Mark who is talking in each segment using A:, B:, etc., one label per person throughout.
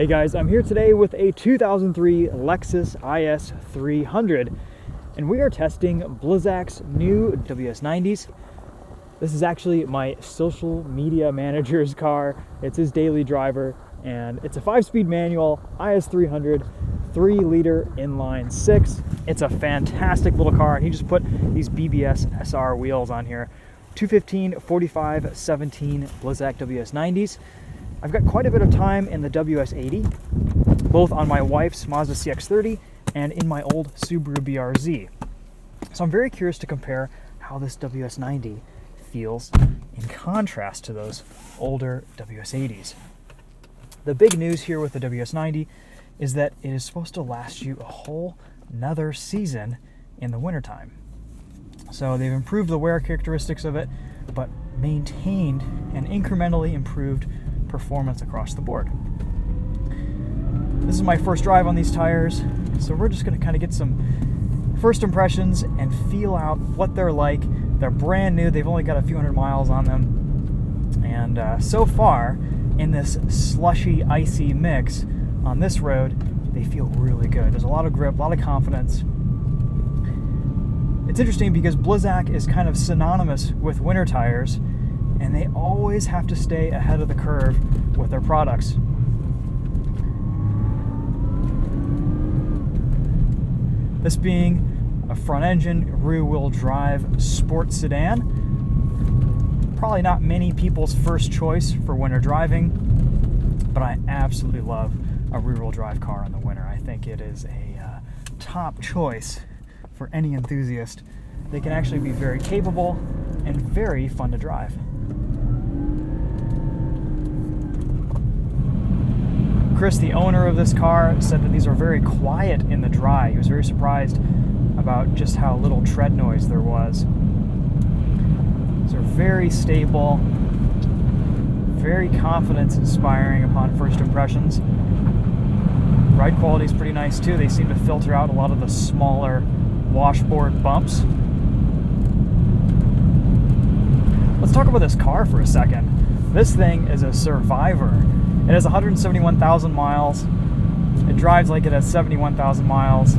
A: Hey guys, I'm here today with a 2003 Lexus IS 300 and we are testing Blizzak's new WS-90s. This is actually my social media manager's car. It's his daily driver and it's a 5-speed manual IS 300, 3-liter inline 6. It's a fantastic little car and he just put these BBS SR wheels on here. 215, 45, 17 Blizzak WS-90s. I've got quite a bit of time in the WS-80, both on my wife's Mazda CX-30 and in my old Subaru BRZ. So I'm very curious to compare how this WS-90 feels in contrast to those older WS-80s. The big news here with the WS-90 is that it is supposed to last you a whole another season in the wintertime. So they've improved the wear characteristics of it, but maintained and incrementally improved performance across the board. This is my first drive on these tires, so we're just going to kind of get some first impressions and feel out what they're like. They're brand new, they've only got a few hundred miles on them, and so far in this slushy, icy mix on this road, they feel really good. There's a lot of grip, a lot of confidence. It's interesting because Blizzak is kind of synonymous with winter tires, and they always have to stay ahead of the curve with their products. This being a front-engine, rear-wheel drive sports sedan, probably not many people's first choice for winter driving, but I absolutely love a rear-wheel drive car in the winter. I think it is a top choice for any enthusiast. They can actually be very capable and very fun to drive. Chris, the owner of this car, said that these are very quiet in the dry. He was very surprised about just how little tread noise there was. These are very stable, very confidence-inspiring upon first impressions. Ride quality is pretty nice too. They seem to filter out a lot of the smaller washboard bumps. Let's talk about this car for a second. This thing is a survivor. It has 171,000 miles. It drives like it has 71,000 miles.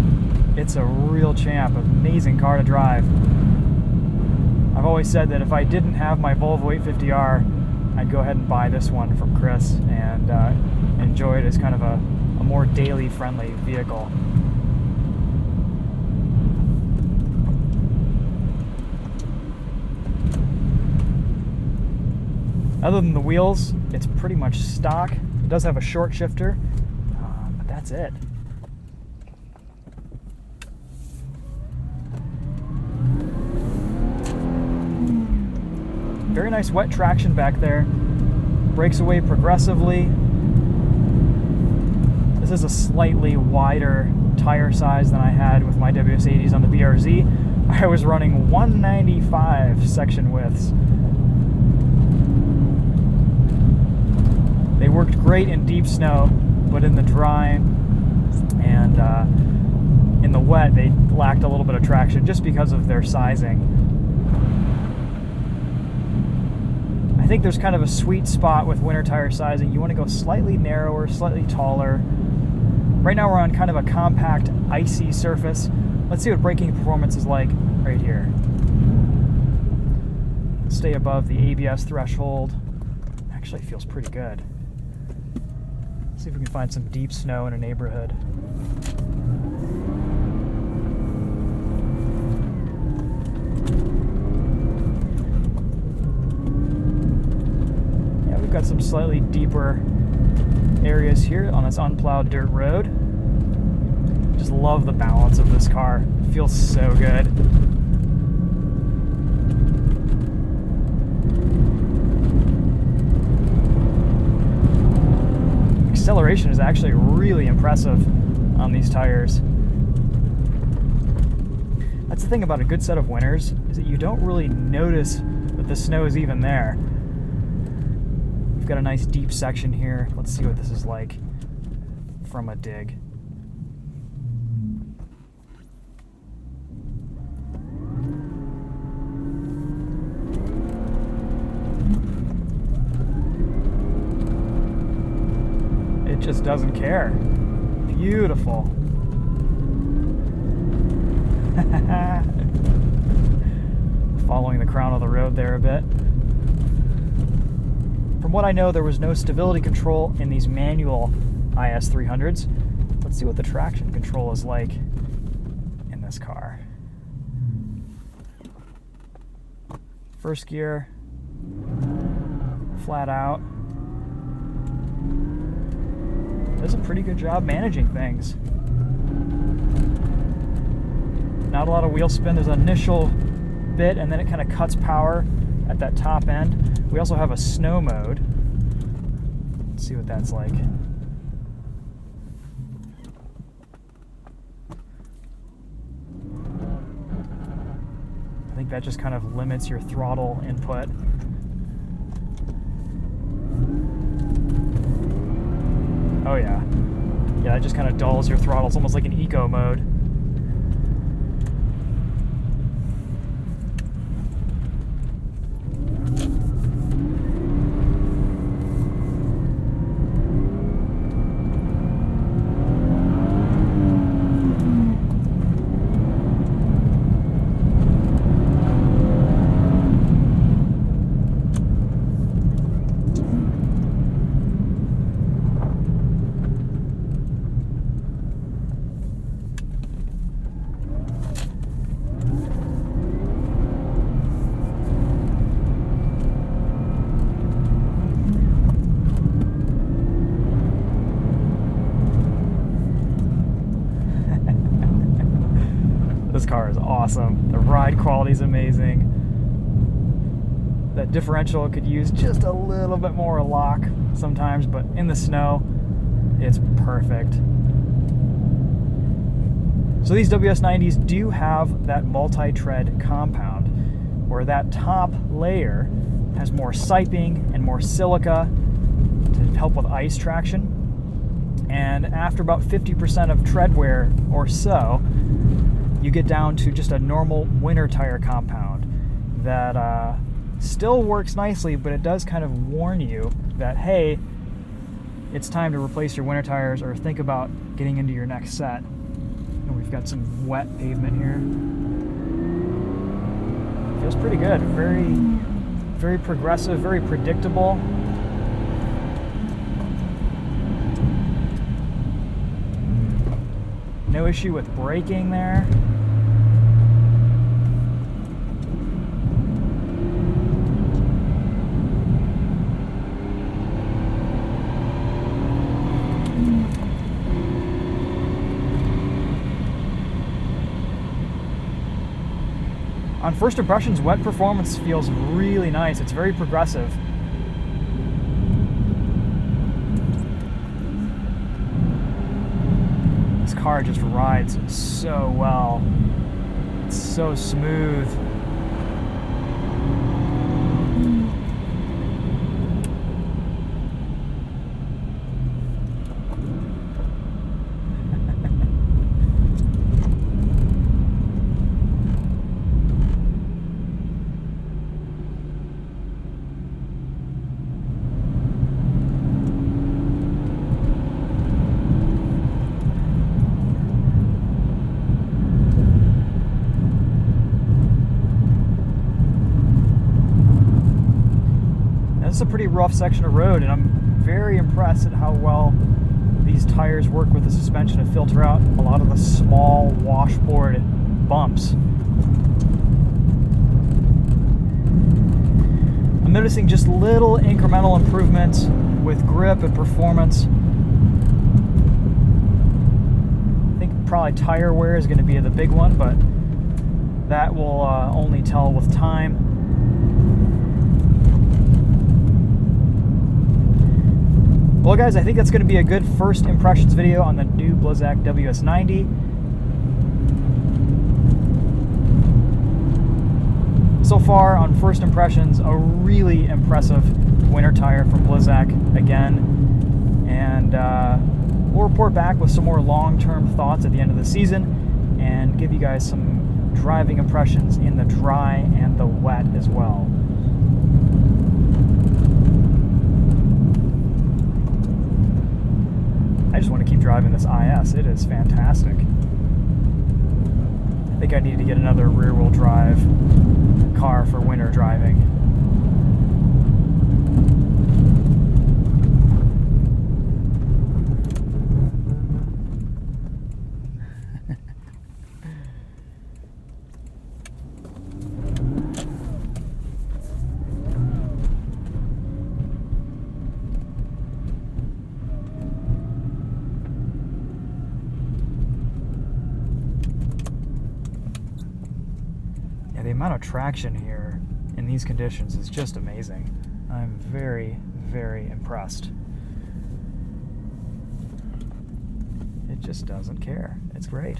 A: It's a real champ, amazing car to drive. I've always said that if I didn't have my Volvo 850R, I'd go ahead and buy this one from Chris and enjoy it as kind of a more daily friendly vehicle. Other than the wheels, it's pretty much stock. It does have a short shifter, but that's it. Very nice wet traction back there. Breaks away progressively. This is a slightly wider tire size than I had with my WS-80s on the BRZ. I was running 195 section widths. They worked great in deep snow, but in the dry and in the wet, they lacked a little bit of traction just because of their sizing. I think there's kind of a sweet spot with winter tire sizing. You want to go slightly narrower, slightly taller. Right now we're on kind of a compact, icy surface. Let's see what braking performance is like right here. Stay above the ABS threshold. Actually feels pretty good. See if we can find some deep snow in a neighborhood. Yeah, we've got some slightly deeper areas here on this unplowed dirt road. Just love the balance of this car. It feels so good. Acceleration is actually really impressive on these tires. That's the thing about a good set of winters, is that you don't really notice that the snow is even there. We've got a nice deep section here. Let's see what this is like from a dig. just doesn't care. Beautiful. Following the crown of the road there a bit. From what I know, there was no stability control in these manual IS300s. Let's see what the traction control is like in this car. First gear, flat out. Does a pretty good job managing things. Not a lot of wheel spin. There's an initial bit, and then it kind of cuts power at that top end. We also have a snow mode. Let's see what that's like. I think that just kind of limits your throttle input. Oh yeah. Yeah, it just kind of dulls your throttle. It's almost like an eco mode. This car is awesome. The ride quality is amazing. That differential could use just a little bit more lock sometimes, but in the snow, it's perfect. So these WS-90s do have that multi-tread compound, where that top layer has more siping and more silica to help with ice traction. And after about 50% of tread wear or so, you get down to just a normal winter tire compound that still works nicely, but it does kind of warn you that, hey, it's time to replace your winter tires or think about getting into your next set. And we've got some wet pavement here. Feels pretty good. Very, very progressive, very predictable. No issue with braking there. On first impressions, wet performance feels really nice. It's very progressive. This car just rides so well. It's so smooth. This is a pretty rough section of road, and I'm very impressed at how well these tires work with the suspension to filter out a lot of the small washboard bumps. I'm noticing just little incremental improvements with grip and performance. I think probably tire wear is going to be the big one, but that will only tell with time. Well guys, I think that's going to be a good first impressions video on the new Blizzak WS-90. So far on first impressions, a really impressive winter tire from Blizzak again. And we'll report back with some more long-term thoughts at the end of the season and give you guys some driving impressions in the dry and the wet as well. just want to keep driving this IS. It is fantastic. I think I need to get another rear-wheel drive car for winter driving. The amount of traction here in these conditions is just amazing. I'm very, very impressed. It just doesn't care. It's great.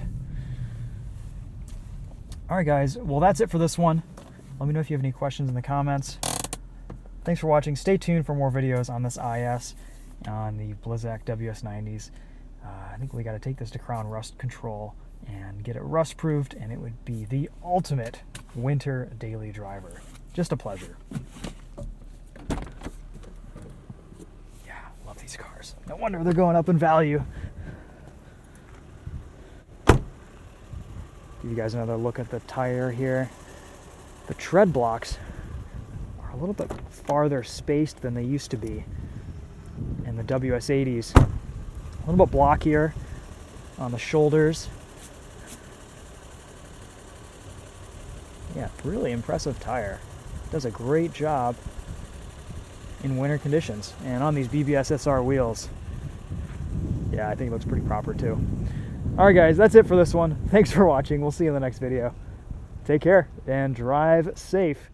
A: Alright guys, well that's it for this one. Let me know if you have any questions in the comments. Thanks for watching. Stay tuned for more videos on this IS, on the Blizzak WS-90s. I think we got to take this to Crown Rust Control and get it rust proofed, and it would be the ultimate winter daily driver. Just a pleasure. Yeah, love these cars. No wonder they're going up in value. Give you guys another look at the tire here. The tread blocks are a little bit farther spaced than they used to be in the WS-80s. A little bit blockier on the shoulders. Yeah, really impressive tire. Does a great job in winter conditions. And on these BBS SR wheels, yeah, I think it looks pretty proper too. Alright guys, that's it for this one. Thanks for watching. We'll see you in the next video. Take care and drive safe.